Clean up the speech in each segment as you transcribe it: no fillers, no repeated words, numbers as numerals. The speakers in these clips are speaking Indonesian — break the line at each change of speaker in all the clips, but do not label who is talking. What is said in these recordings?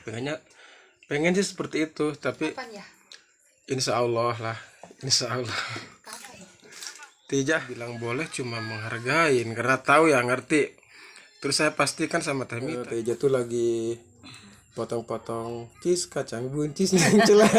pengen sih seperti itu, tapi
Kapan ya?
insya Allah lah, insya Allah.
Kapan ya?
Tija bilang boleh cuma menghargain karena tahu ya, ngerti. Terus saya pastikan sama Teh Mita, Tija tuh lagi potong-potong cheese kacang buncis yang jelek.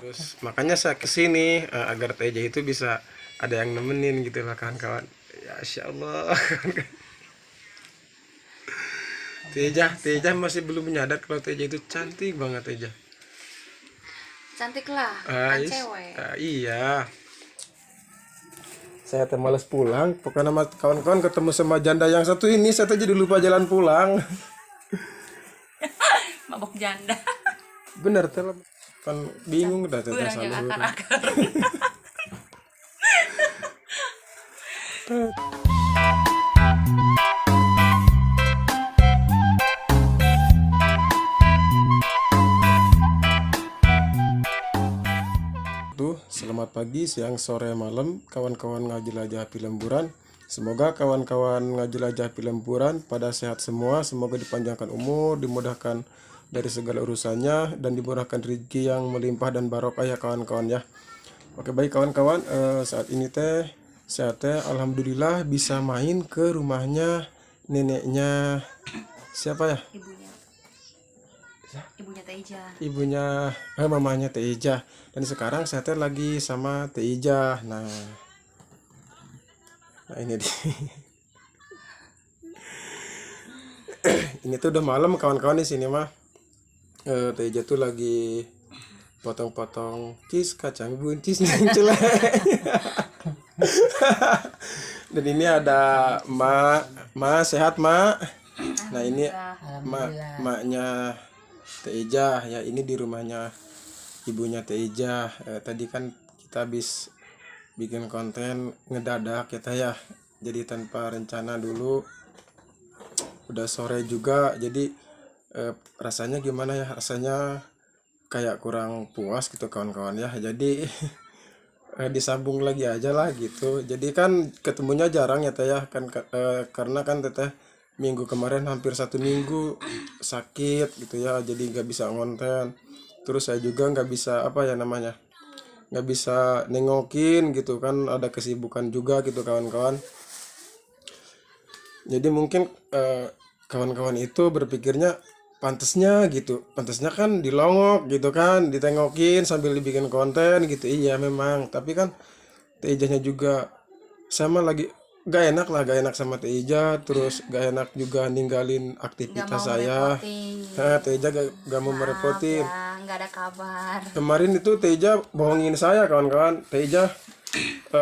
Terus makanya saya kesini agar Teja itu bisa ada yang nemenin gitu lah kawan-kawan. Ya Insya Allah. Teja masih belum menyadar kalau Teja itu cantik banget Teja.
Cantik lah, kan
Ais,
cewek.
iya. Saya teh males pulang, pokoknya sama kawan-kawan ketemu sama janda yang satu ini, saya teh jadi lupa jalan pulang.
Mabok janda.
Bener teh kan bingung dah teh
Kurang
sama
yang
huruf.
akar-akar.
Selamat pagi, siang, sore, malam, kawan-kawan ngajelajah api lemburan. Semoga kawan-kawan ngajelajah api lemburan pada sehat semua. Semoga dipanjangkan umur, dimudahkan dari segala urusannya, dan dimurahkan rezeki yang melimpah dan barokah ya kawan-kawan ya. Oke baik kawan-kawan, saat ini teh saya teh alhamdulillah bisa main ke rumahnya neneknya siapa ya?
Ibunya Teja.
Ibunya mamanya Teja. Dan sekarang saya teh lagi sama Teja. Nah ini dia. Ini tuh udah malam kawan-kawan di sini mah. Teja tuh lagi potong-potong cheese kacang buncis yang jelek. Dan ini ada Ma sehat Ma. Nah ini maknya Teja ya, ini di rumahnya ibunya Teja. Tadi kan kita habis bikin konten ngedadak ya, jadi tanpa rencana dulu. Udah sore juga, jadi rasanya gimana ya, rasanya kayak kurang puas gitu kawan-kawan ya. Jadi disambung lagi aja lah gitu. Jadi kan ketemunya jarang ya teh ya kan, karena kan teteh minggu kemarin hampir 1 minggu sakit gitu ya, jadi nggak bisa ngonten. Terus saya juga nggak bisa nggak bisa nengokin gitu kan, ada kesibukan juga gitu kawan-kawan. Jadi mungkin kawan-kawan itu berpikirnya pantasnya kan dilongok gitu kan, ditengokin sambil dibikin konten gitu. Iya memang, tapi kan Tejanya juga sama lagi gak enak sama Teja, terus gak enak juga ninggalin aktivitas saya. Nah, Teja gak mau merepotin.
Ya, nggak ada kabar.
Kemarin itu Teja bohongin saya kawan-kawan. Teja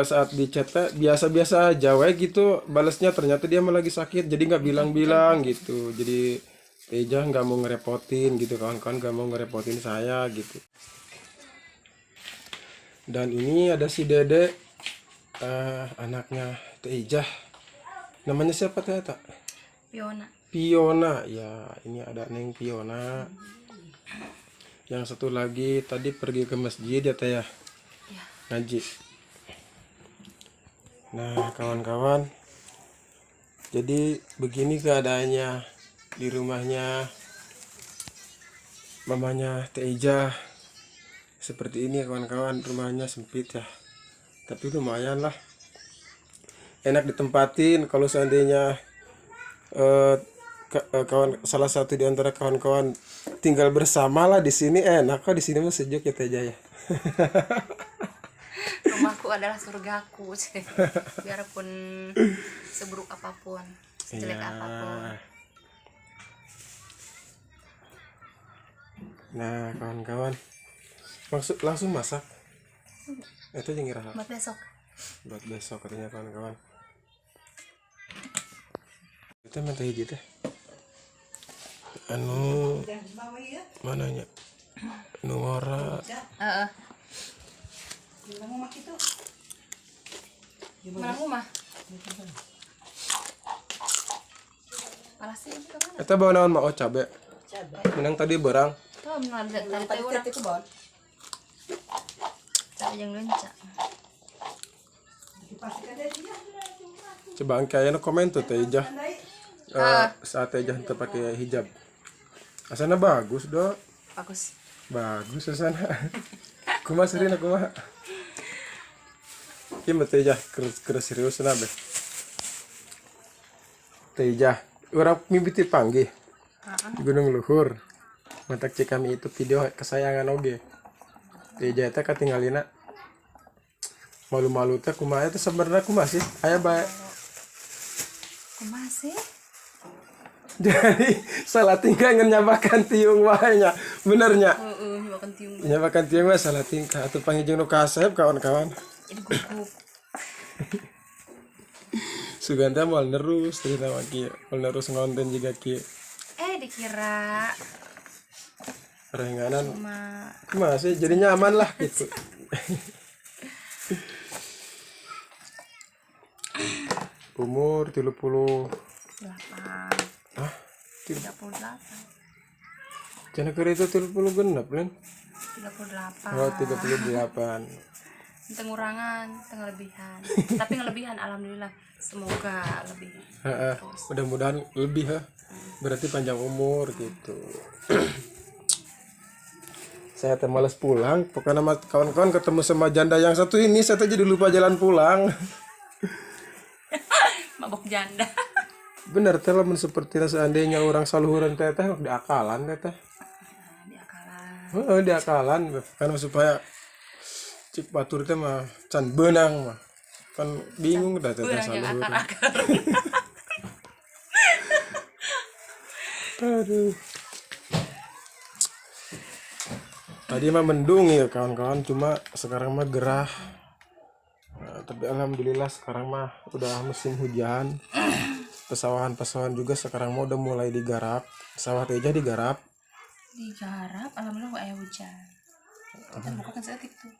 saat di chat biasa-biasa aja gitu balasnya, ternyata dia malah lagi sakit, jadi nggak bilang-bilang gitu. Jadi Teja nggak mau ngerepotin gitu kawan-kawan, nggak mau ngerepotin saya gitu. Dan ini ada si Dede, anaknya Teja. Namanya siapa teh tak? Piona ya, ini ada Neng Piona. Yang satu lagi tadi pergi ke masjid ya teh ya, ngaji. Nah kawan-kawan, jadi begini keadaannya di rumahnya mamanya Teja. Seperti ini ya kawan-kawan, rumahnya sempit ya, tapi lumayan lah, enak ditempatin. Kalau seandainya salah satu di antara kawan-kawan tinggal bersama lah di sini, enak kok di sini mah sejuk ya Teja ya.
Rumahku adalah surgaku. Biarpun seburuk apapun, sejelek apapun.
Nah kawan-kawan, langsung masak itu yang ngira buat besok katanya kawan-kawan. Kita minta hiji teh anu mananya anu ora
Mana rumah? Palasnya itu kan?
eta bawa naon mah cabe menang tadi berang.
Oh, benar tadi orang. Cabe yang lenca.
Coba angke aya komen tuh Teja saat Teja teu pakai hijab. Asana bagus dok.
Bagus.
Bagus asana. Kumaha Serina kumaha? Ieu mah teh jah keur serius na be. Teh jah urang mimpi ti panggih. Gunung Luhur. Mantak cek kami itu video kesayangan oge. Teh jah teh katinggalina. Malu-malu teh kumaha teh sebenarnya kumaha sih? Aya bae.
Kumaha sih?
Jadi salah tingkah nyabakan tiung wae nya. Benernya.
Heeh, makan tiung.
Nyabakan tiung mah salah tingkah atuh pangijeng nu kasep kawan-kawan.
Ini gugup.
Suganda moal nerus cerita mah kieu. Moal nerus ngonten juga kieu.
Dikira
Renganan
cuma
kumaha sih jadi nyaman lah gitu. Umur 38.
8.
Hah?
38.
Cenah keur itu 30 genep len.
38.
Oh 38.
Itu ngurangan, itu ngelebihan. Tapi ngelebihan alhamdulillah. Semoga lebih.
Heeh. Mudah-mudahan lebih ha. Berarti panjang umur gitu. Saya teh males pulang. Pokoknya sama kawan-kawan ketemu sama janda yang satu ini saya teh jadi lupa jalan pulang.
Mabok janda.
Bener teh lamun seperti seandainya orang saluhuran teh diakalan teh.
Diakalan.
Heeh, diakalan kan supaya cik batur teh mah can beunang mah. Kan bingung dah teh saluhuran.
Akar-akar.
Aduh. Tadi mah mendung ya kawan-kawan, cuma sekarang mah gerah. Nah, tapi alhamdulillah sekarang mah udah musim hujan. Pesawahan-pesawahan juga sekarang mah udah mulai digarap. Sawah teh digarap.
Digarap, alhamdulillah aya hujan. Kita buka kan saya gitu.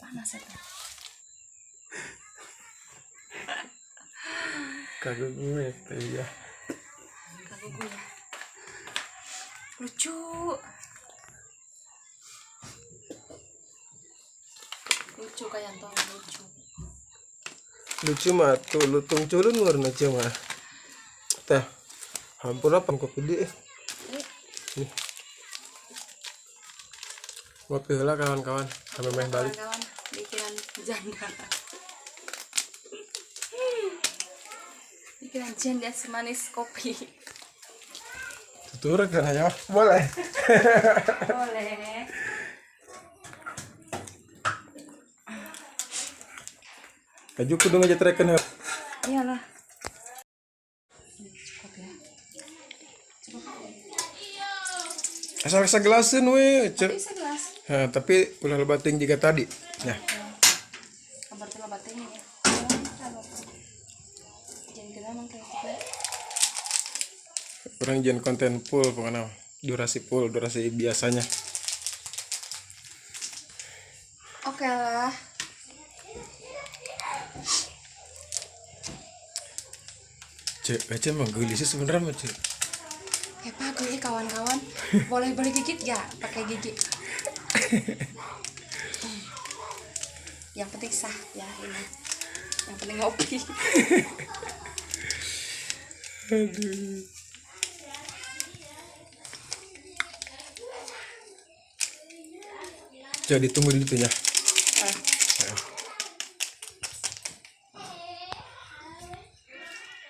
Panas itu.
Kagak gue teh ya.
Kagak gue. Lucu. Lucu kayak Anton, lucu.
Lucu mah tuh lutung culun warna cuma. Teh. Hampura pan kopi di. Nih. Ngopi heula kawan-kawan. Sampai main balik.
Kawan-kawan pikiran janda. Pikiran janda semanis kopi.
Tutur kan ya. Boleh.
Boleh.
Kaju kudu ngajetreken heula.
Iyalah. Cukup ya.
Asal segelasin we, cek.
Bisa gelas.
Nah, tapi ulah lebating juga tadi. Nah,
Kabar tuh baterainya ya. Jangan kira emang kayak gitu.
kurang jen konten full pokoknya. Durasi full, durasi biasanya.
Oke lah.
Cek, aja mah gelis sih sebenarnya mah cek.
Hebat nih kawan-kawan. Boleh gigit ya pakai gigi. Yang penting sah ya ini. Yang penting ngopi.
Aduh. Jadi tunggu di situ ya.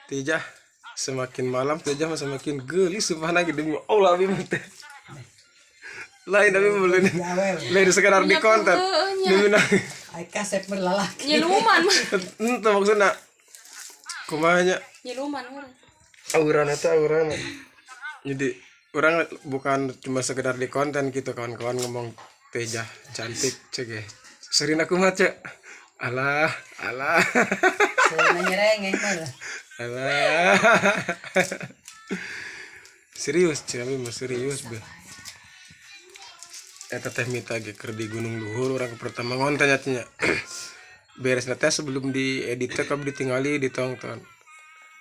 Tijah semakin malam Tijah mah semakin gelis subhanallah demi Allah bimah teh. Lain tapi belum lain sekedar di konten. Demi nah.
Ai kasep berlalaki.
Nyeluman mah.
Itu maksudnya kumanya
Nyeluman orang.
aurana eta aurana. Jadi orang bukan cuma sekedar di konten gitu kawan-kawan ngomong Tijah cantik cek ya. Serina kumaha cek. Alah, alah.
Saya nyereng malah.
Alah. Serius cewek mah serius be. Eta teh mita ge keur di Gunung Luhur orang pertama ngonten nya. Beres teh sebelum diedit teh kabeh ditingali ditonton.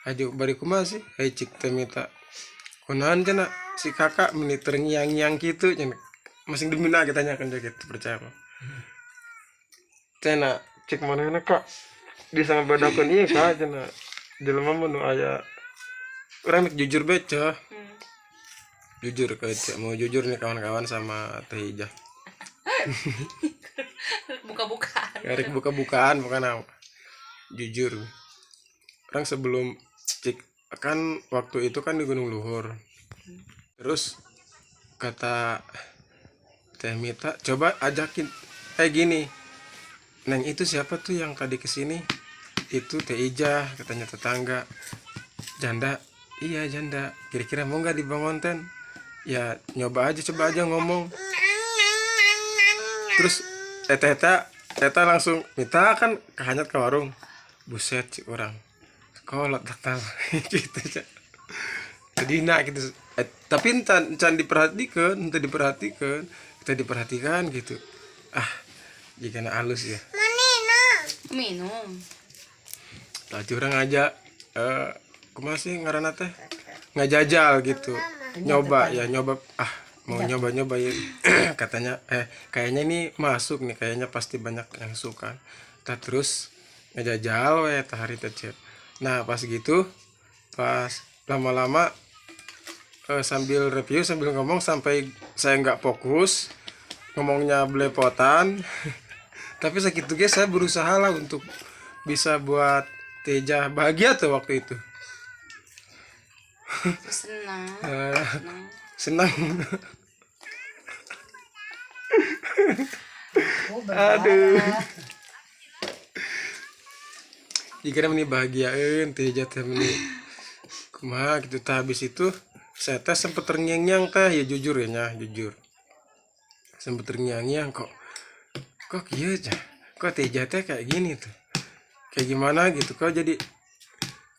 Ajo bari kumaha sih? Hai cik teh mita. Kunaon cenah si kakak menit terngiang-ngiang kitu cenah. Masing demina kita tanyakan juga gitu percaya mah. Cenah cek manehna kak disanga badakeun ieu kak cenah. Jelema mah nu aya urang jujur beca. Jujur mau jujur nih kawan-kawan sama Teh Ija.
Buka-bukaan.
Karek buka-bukaan bukan apa. Jujur. Orang sebelum cik kan waktu itu kan di Gunung Luhur. Terus kata Teh Mita, coba ajakin gini. Neng itu siapa tuh yang tadi kesini? Itu Teh Ija, katanya tetangga. Janda, iya janda. Kira-kira mau nggak dibangunten? Ya nyoba aja, coba aja ngomong. Terus Eta langsung minta kan kehanyat ke warung. Buset cik orang. Kolot datang gitu aja. Jadi gitu. Tapi can diperhatikan, kita diperhatikan gitu. Jika na halus ya.
Minum.
Tadi orang ngajak kumaha sih ngaranna teh? Ngajajal gitu. Nyoba mau nyoba ya. Katanya kayaknya ini masuk nih, kayaknya pasti banyak yang suka. Kita terus ngajajal we tah hari teh. Nah, pas gitu pas lama-lama sambil review sambil ngomong sampai saya nggak fokus ngomongnya belepotan. Tapi segitu guys saya berusaha lah untuk bisa buat Teja bahagia tuh waktu itu. Senang. Aduh. Jika meni bahagiain Teja teh meni kumaha gitu. Habis itu saya teh sempet terngiang-ngiang teh ya jujur sempet terngiang-ngiang kok iya aja kok Teja teh kayak gini tuh, kayak gimana gitu kok jadi.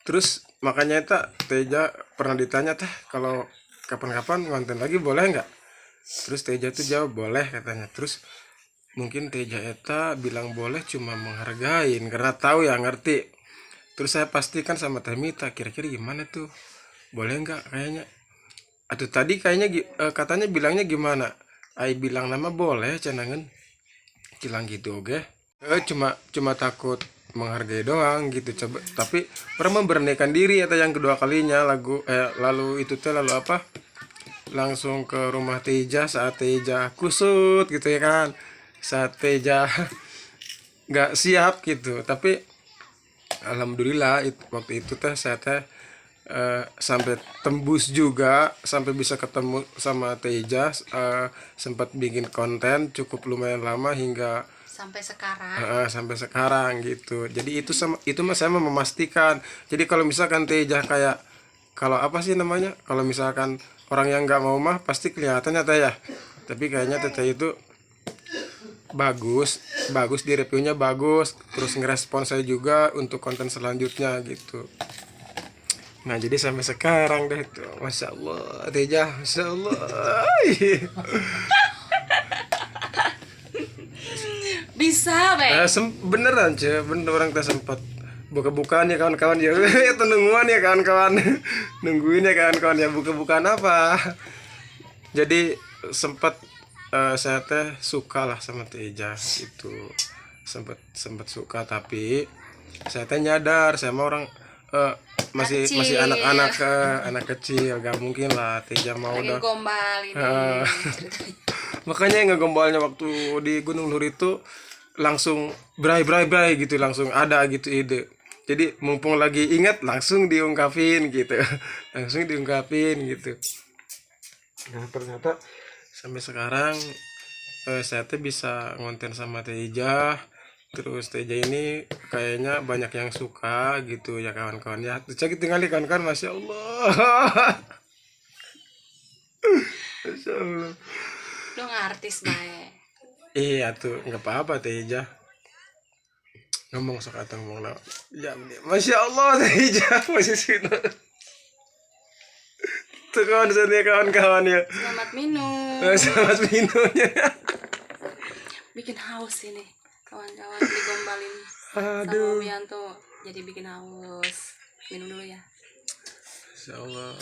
Terus makanya Teja pernah ditanya teh kalau kapan-kapan ngonten lagi boleh nggak. Terus Teja tuh jawab boleh katanya. Terus mungkin Teja bilang boleh cuma menghargain karena tahu ya ngerti. Terus saya pastikan sama Teh Mita kira-kira gimana tuh, boleh nggak kayaknya. Aduh tadi kayaknya katanya bilangnya gimana? Ai bilang nama boleh cenangan. Bilang gitu oke. Cuma takut menghargai doang gitu. Coba tapi pernah memberanikan diri atau yang kedua kalinya lalu itu teh lalu apa? Langsung ke rumah Teja saat Teja kusut gitu ya kan. Saat Teja nggak siap gitu. Tapi alhamdulillah waktu itu teh saya sampai tembus juga, sampai bisa ketemu sama Teja, sempat bikin konten cukup lumayan lama hingga sampai sekarang gitu. Jadi itu mas saya memastikan. Jadi kalau misalkan Teja kayak kalau apa sih namanya, kalau misalkan orang yang nggak mau mah pasti kelihatannya teh ya. Tapi kayaknya Teja itu bagus di reviewnya bagus, terus ngerespon saya juga untuk konten selanjutnya gitu. Nah jadi sampai sekarang deh tuh, masya Allah Teja, masya Allah.
Bisa
beneran bener orang teh sempat buka-bukaan ya kawan-kawan ya. Itu nungguan ya kawan-kawan. Nungguin ya kawan-kawan ya, buka-bukaan apa. Jadi sempat saya teh suka lah sama Teja itu, sempat suka. Tapi saya teh nyadar saya mah orang masih anak kecil, gak mungkin lah Teja mau udah
gombal ini.
Makanya ngegombalnya waktu di Gunung Luhur itu langsung bray gitu, langsung ada gitu ide. Jadi mumpung lagi ingat langsung diungkapin gitu. Nah ternyata sampai sekarang saya tuh bisa ngonten sama Teja. Terus Teja ini kayaknya banyak yang suka gitu ya kawan-kawan ya. Terus tinggal di kawan-kawan, masya Allah. Masya Allah.
Dong artis bae.
Iya tuh nggak apa-apa Teja. Ngomong sok atau ngomong ya, masya Allah Teja masih sini. Tuh kawan-kawan ya.
Selamat minum.
Selamat minumnya.
Bikin haus ini. Kawan-kawan digombalin sama Wianto jadi bikin haus. Minum dulu ya.
Insya Allah.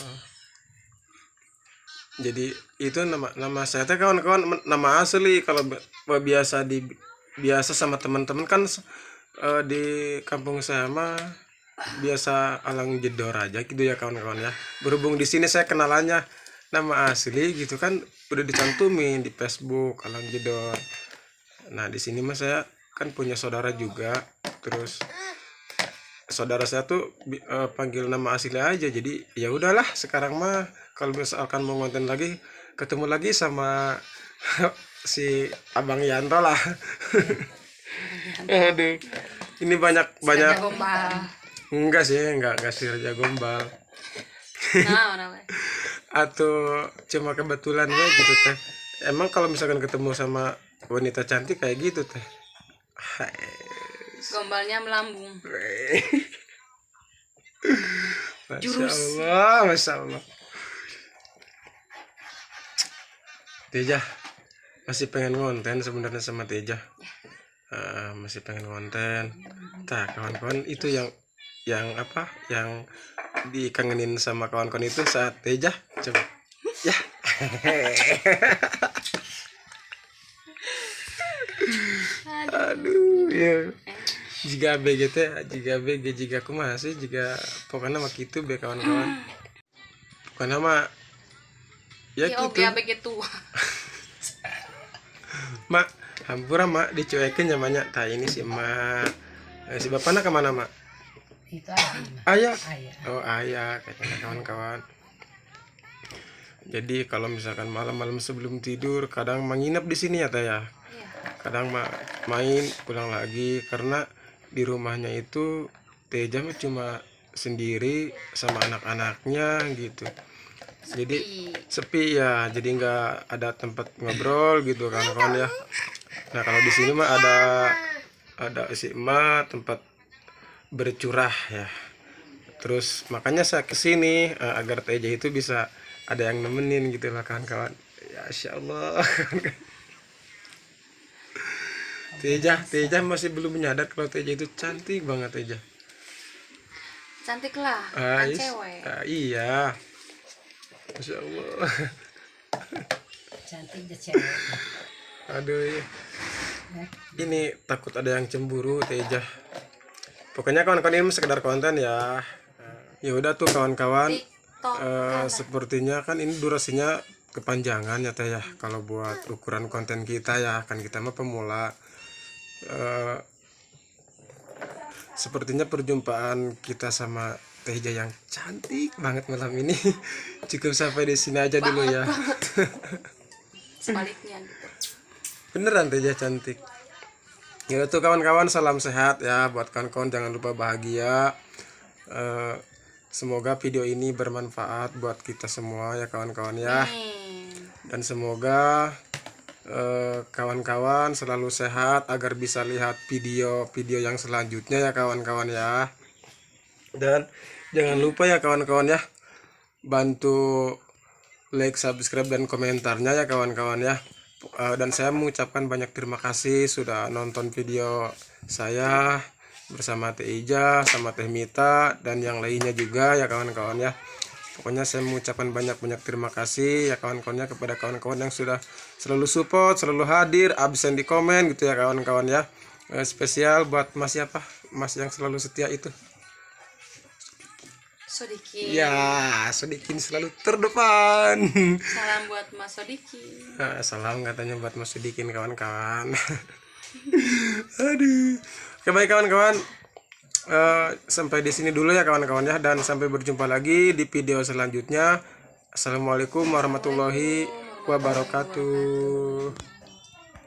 Jadi itu nama saya teh kawan-kawan nama asli. Kalau biasa sama teman-teman kan di kampung saya mah biasa Alang Jedor aja gitu ya kawan-kawan ya. Berhubung di sini saya kenalannya nama asli gitu kan udah dicantumin di Facebook Alang Jedor. Nah di sini mas saya kan punya saudara juga, terus saudara saya tuh panggil nama asli aja, jadi ya udahlah sekarang mah kalau misalkan mau ngonten lagi ketemu lagi sama si Abang Yanto lah. Aduh, ini banyak
Raja Gombal.
enggak sih, enggak sih Raja Gombal.
Nah, orang
Atau cuma kebetulan ya gitu teh. Emang kalau misalkan ketemu sama wanita cantik kayak gitu teh, hai,
gombalnya melambung.
Masya
Jurus.
Allah, Masya Allah. Teja masih pengen ngonten sebenarnya sama Teja. Masih pengen ngonten. Nah kawan-kawan itu yang apa yang dikangenin sama kawan-kawan itu saat Teja coba ya. Aduh ya, jika BGT jika BG jika aku masih jika pokoknya mah gitu be kawan-kawan, pokoknya mah ya
Ya
gitu
oke begitu.
mak hampura mak dicuekin namanya. Nah ini si mak si bapaknya kemana mak?
Itu aja.
Ayah.
Ayah.
Oh ayah katanya kawan-kawan. Jadi kalau misalkan malam-malam sebelum tidur kadang menginap di sini ya teh ya.
Iya.
Kadang main pulang lagi karena di rumahnya itu Teja mah cuma sendiri sama anak-anaknya gitu. Jadi sepi ya, jadi nggak ada tempat ngobrol gitu kawan-kawan ya. Nah kalau di sini mah ada si emak tempat bercurah ya. Terus makanya saya kesini agar Teja itu bisa ada yang nemenin gitu lah kawan-kawan. Ya Insya Allah. Teja masih belum menyadar kalau Teja itu cantik banget Teja.
Cantik lah, kan
Ais,
cewek.
iya. Masya Allah.
Cantik dia cewek.
Aduh ya. Ini takut ada yang cemburu Teja. Pokoknya kawan-kawan ini sekedar konten ya. Ya udah tuh kawan-kawan.
TikTok.
Sepertinya kan ini durasinya kepanjangan ya teh ya. Kalau buat ukuran konten kita ya kan kita mah pemula. Sepertinya perjumpaan kita sama Teja yang cantik banget malam ini cukup sampai di sini aja dulu ya.
Sebaliknya gitu.
Beneran Teja cantik. Ya tuh kawan-kawan, salam sehat ya buat kawan-kawan, jangan lupa bahagia. Semoga video ini bermanfaat buat kita semua ya kawan-kawan ya. Dan semoga kawan-kawan selalu sehat agar bisa lihat video-video yang selanjutnya ya kawan-kawan ya. Dan jangan lupa ya kawan-kawan ya, bantu like, subscribe, dan komentarnya ya kawan-kawan ya. Dan saya mengucapkan banyak terima kasih sudah nonton video saya bersama Teh Ija, sama Teh Mita, dan yang lainnya juga ya kawan-kawan ya. Pokoknya saya mengucapkan banyak-banyak terima kasih ya kawan-kawannya kepada kawan-kawan yang sudah selalu support, selalu hadir, absen di komen gitu ya kawan-kawan ya. Spesial buat Mas siapa? Mas yang selalu setia itu.
Sodikin.
Ya, Sodikin selalu terdepan.
Salam buat Mas Sodikin.
Salam katanya buat Mas Sodikin kawan-kawan. Aduh. Oke baik kawan-kawan. Sampai di sini dulu ya kawan-kawan ya, dan sampai berjumpa lagi di video selanjutnya. Assalamualaikum warahmatullahi wabarakatuh.